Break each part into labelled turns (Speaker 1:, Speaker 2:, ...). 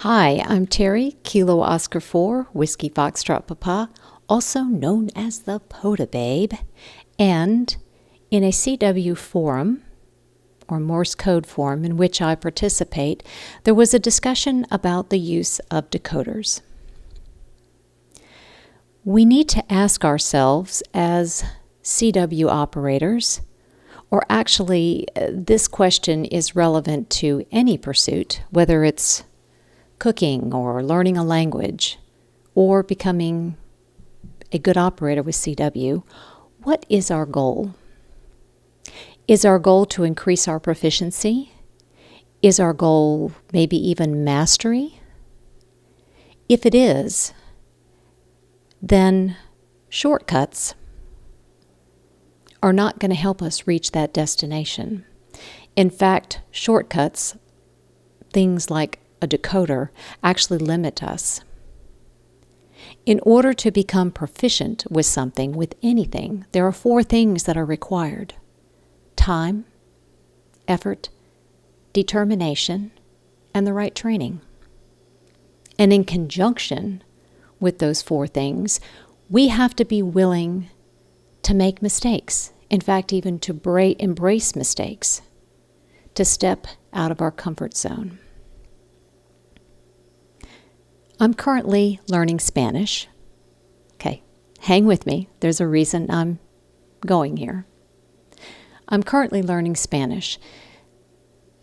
Speaker 1: Hi, I'm Teri KO4WFP, Whiskey Foxtrot Papa, also known as the POTA Babe, and in a CW forum, or Morse code forum, in which I participate, there was a discussion about the use of decoders. We need to ask ourselves as CW operators, or actually this question is relevant to any pursuit, whether it's cooking or learning a language or becoming a good operator with CW, what is our goal? Is our goal to increase our proficiency? Is our goal maybe even mastery? If it is, then shortcuts are not going to help us reach that destination. In fact, shortcuts, things like a decoder, actually limit us. In order to become proficient with something, with anything, there are 4 things that are required: time, effort, determination, and the right training. And in conjunction with those 4 things, we have to be willing to make mistakes. In fact, even to embrace mistakes, to step out of our comfort zone. I'm currently learning Spanish. Okay, hang with me. There's a reason I'm going here. I'm currently learning Spanish.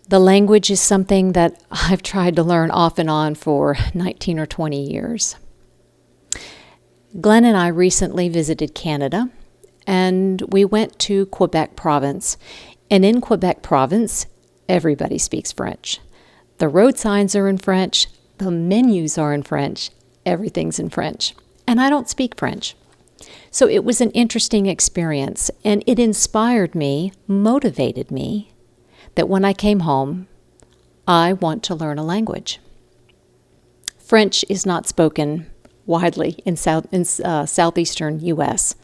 Speaker 1: The language is something that I've tried to learn off and on for 19 or 20 years. Glenn and I recently visited Canada, and we went to Quebec province. And in Quebec province, everybody speaks French. The road signs are in French. The menus are in French. Everything's in French. And I don't speak French. So it was an interesting experience, and it inspired me, motivated me, that when I came home, I want to learn a language. French is not spoken widely in southeastern U.S.,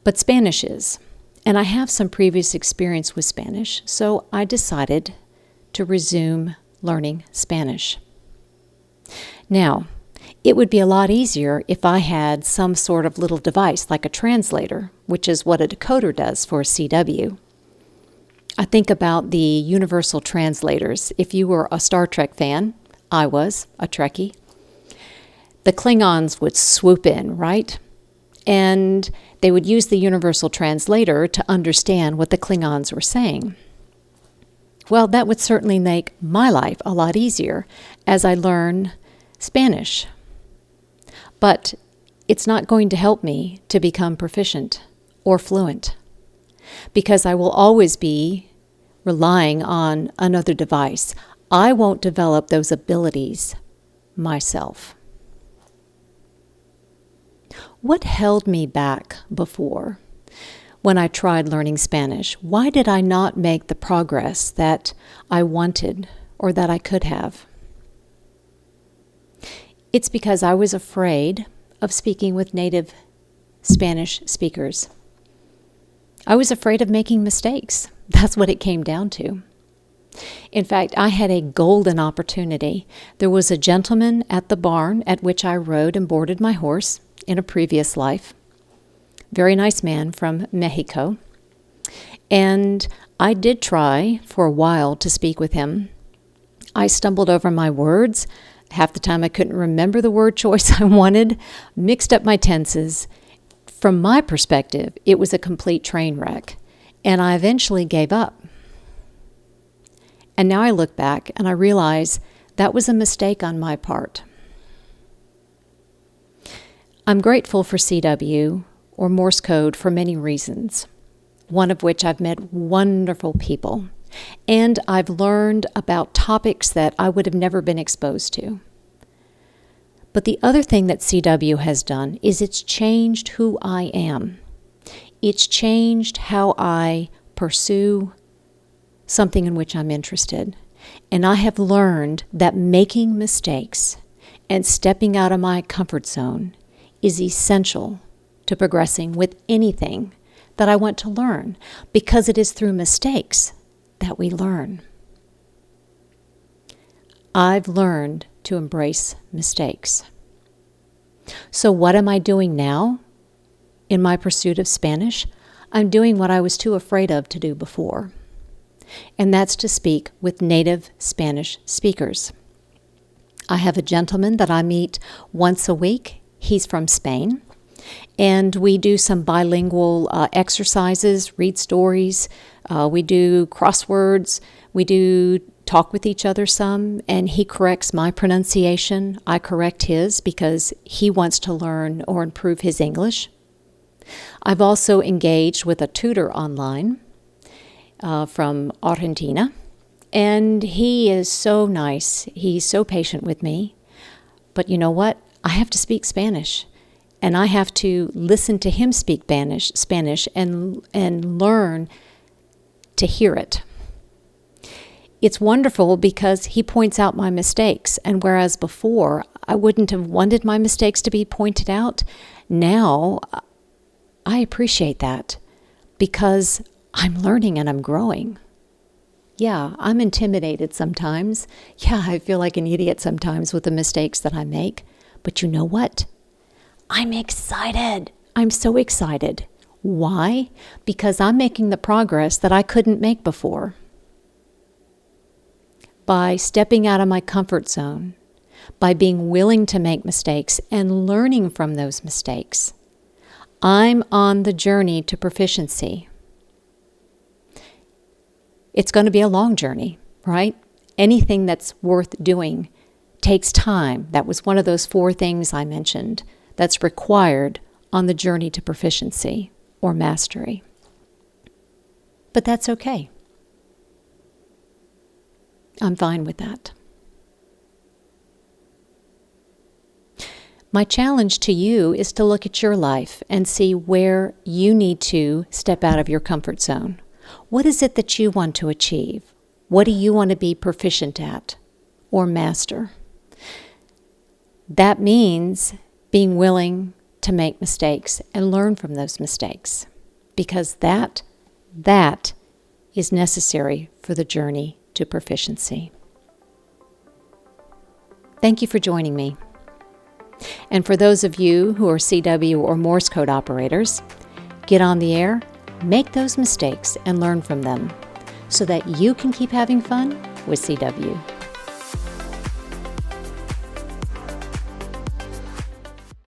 Speaker 1: but Spanish is. And I have some previous experience with Spanish, so I decided to resume learning Spanish. Now, it would be a lot easier if I had some sort of little device like a translator, which is what a decoder does for a CW. I think about the universal translators. If you were a Star Trek fan, I was a Trekkie, the Klingons would swoop in, right? And they would use the universal translator to understand what the Klingons were saying. Well, that would certainly make my life a lot easier as I learn Spanish. But it's not going to help me to become proficient or fluent, because I will always be relying on another device. I won't develop those abilities myself. What held me back before? When I tried learning Spanish, why did I not make the progress that I wanted or that I could have? It's because I was afraid of speaking with native Spanish speakers. I was afraid of making mistakes. That's what it came down to. In fact, I had a golden opportunity. There was a gentleman at the barn at which I rode and boarded my horse in a previous life. Very nice man from Mexico. And I did try for a while to speak with him. I stumbled over my words. Half the time I couldn't remember the word choice I wanted, mixed up my tenses. From my perspective, it was a complete train wreck, and I eventually gave up. And now I look back and I realize that was a mistake on my part. I'm grateful for CW, or Morse code, for many reasons, one of which I've met wonderful people, and I've learned about topics that I would have never been exposed to. But the other thing that CW has done is it's changed who I am. It's changed how I pursue something in which I'm interested. And I have learned that making mistakes and stepping out of my comfort zone is essential to progressing with anything that I want to learn, because it is through mistakes that we learn. I've learned to embrace mistakes. So what am I doing now in my pursuit of Spanish? I'm doing what I was too afraid of to do before, and that's to speak with native Spanish speakers. I have a gentleman that I meet once a week. He's from Spain, and we do some bilingual exercises, read stories, we do crosswords, we do talk with each other some, and he corrects my pronunciation. I correct his because he wants to learn or improve his English. I've also engaged with a tutor online from Argentina, and he is so nice. He's so patient with me. But you know what? I have to speak Spanish, and I have to listen to him speak Spanish and learn to hear it. It's wonderful because he points out my mistakes, and whereas before I wouldn't have wanted my mistakes to be pointed out, now I appreciate that because I'm learning and I'm growing. Yeah, I'm intimidated sometimes. Yeah, I feel like an idiot sometimes with the mistakes that I make. But you know what? I'm excited. I'm so excited. Why? Because I'm making the progress that I couldn't make before. By stepping out of my comfort zone, by being willing to make mistakes and learning from those mistakes, I'm on the journey to proficiency. It's going to be a long journey, right? Anything that's worth doing takes time. That was one of those 4 things I mentioned that's required on the journey to proficiency or mastery. But that's okay. I'm fine with that. My challenge to you is to look at your life and see where you need to step out of your comfort zone. What is it that you want to achieve? What do you want to be proficient at or master? That means being willing to make mistakes and learn from those mistakes, because that is necessary for the journey to proficiency. Thank you for joining me. And for those of you who are CW or Morse code operators, get on the air, make those mistakes and learn from them so that you can keep having fun with CW.